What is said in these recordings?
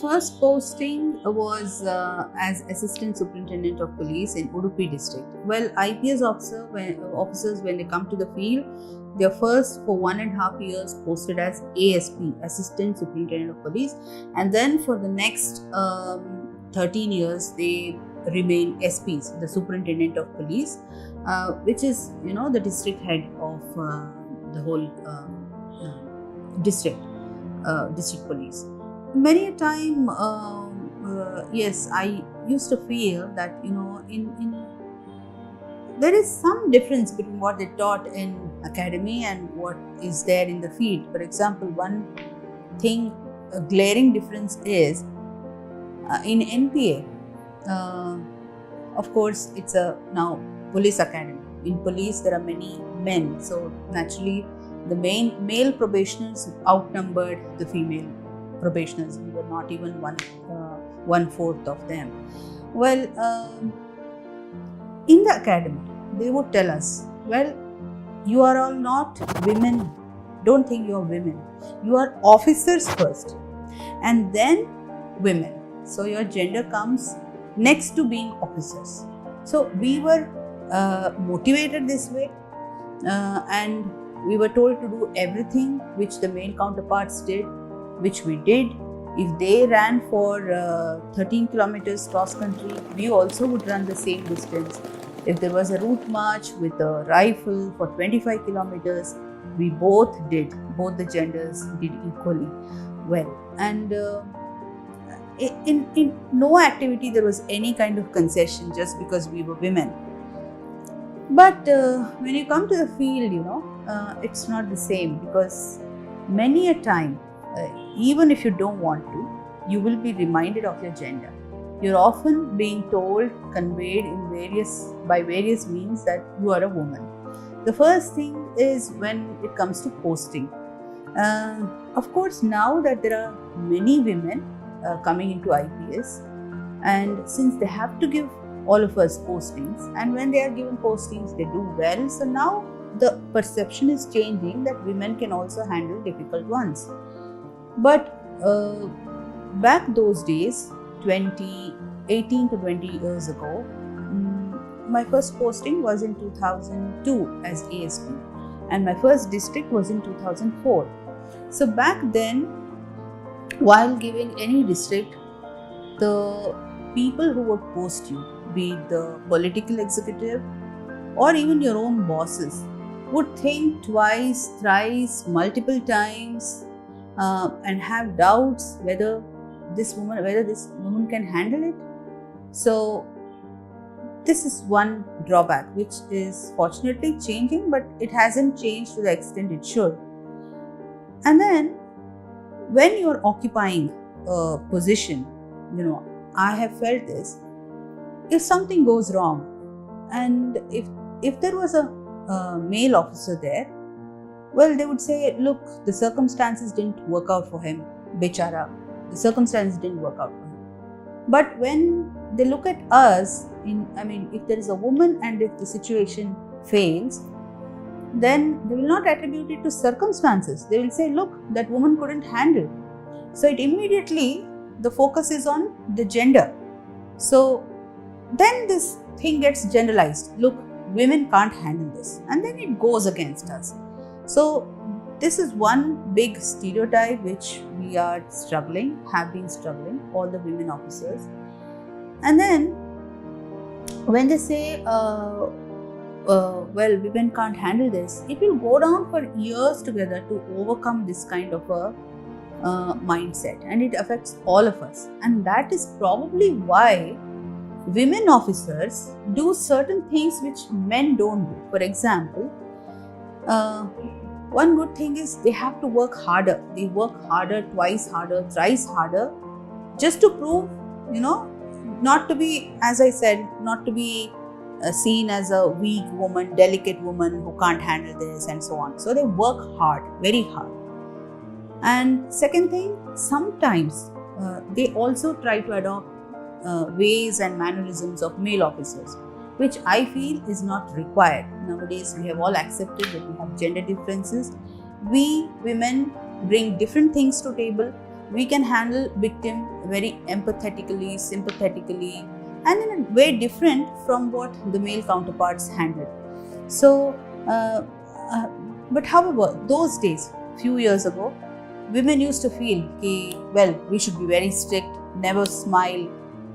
first posting was as Assistant Superintendent of Police in Udupi district. Well, IPS officers, when they come to the field, they are first for 1.5 years posted as ASP, Assistant Superintendent of Police, and then for the next 13 years they remain SPs, the Superintendent of Police, which is the district head of the whole district police. Many a time, yes, I used to feel that in there is some difference between what they taught in academy and what is there in the field. For example, one thing, a glaring difference is in NPA. Of course, it's a now police academy. In police, there are many men, so naturally, the male probationers outnumbered the female probationers. We were not even 1/4 of them. Well, in the academy, they would tell us, well, you are all not women. Don't think you are women. You are officers first, and then women. So your gender comes next to being officers. So we were motivated this way, and we were told to do everything which the male counterparts did, which we did. If they ran for 13 kilometers cross country, we also would run the same distance. If there was a route march with a rifle for 25 kilometers, we both the genders did equally well. And in no activity there was any kind of concession just because we were women. But when you come to the field, it's not the same, because many a time, even if you don't want to, you will be reminded of your gender. You're often being told, conveyed by various means that you are a woman. The first thing is when it comes to posting. Of course, now that there are many women coming into IPS, and since they have to give all of us postings, and when they are given postings, they do well. So now the perception is changing that women can also handle difficult ones. But back those days, 18 to 20 years ago, my first posting was in 2002 as ASP, and my first district was in 2004. So back then, while giving any district, the people who would post you, be it the political executive or even your own bosses, would think twice, thrice, multiple times, and have doubts whether this woman can handle it. So this is one drawback, which is fortunately changing, but it hasn't changed to the extent it should. And then when you are occupying a position, I have felt this, if something goes wrong, and if there was a male officer there, well, they would say, look, the circumstances didn't work out for him, bechara, the circumstances didn't work out for him. But when they look at us, if there is a woman and if the situation fails, then they will not attribute it to circumstances. They will say, look, that woman couldn't handle. So it immediately, the focus is on the gender. So then this thing gets generalized. Look, women can't handle this. And then it goes against us. So this is one big stereotype which we are have been struggling, all the women officers. And then when they say, well, women can't handle this, it will go down for years together to overcome this kind of a mindset, and it affects all of us. And that is probably why women officers do certain things which men don't do. For example, one good thing is they have to work harder. They work harder, twice harder, thrice harder, just to prove, not to be, as I said, not to be seen as a weak woman, delicate woman who can't handle this and so on. So they work hard, very hard. And second thing, sometimes they also try to adopt ways and mannerisms of male officers, which I feel is not required. Nowadays, we have all accepted that we have gender differences. We women bring different things to table. we can handle victim very empathetically, sympathetically, and in a way different from what the male counterparts handled. So, but however, those days, few years ago, women used to feel, well, we should be very strict, never smile,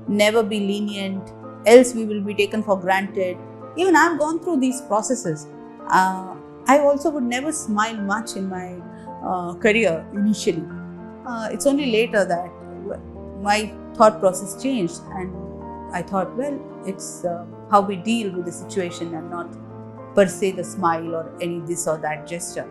never be lenient, else we will be taken for granted. Even I've gone through these processes. I also would never smile much in my career initially. It's only later that my thought process changed, and I thought, well, it's how we deal with the situation and not per se the smile or any this or that gesture.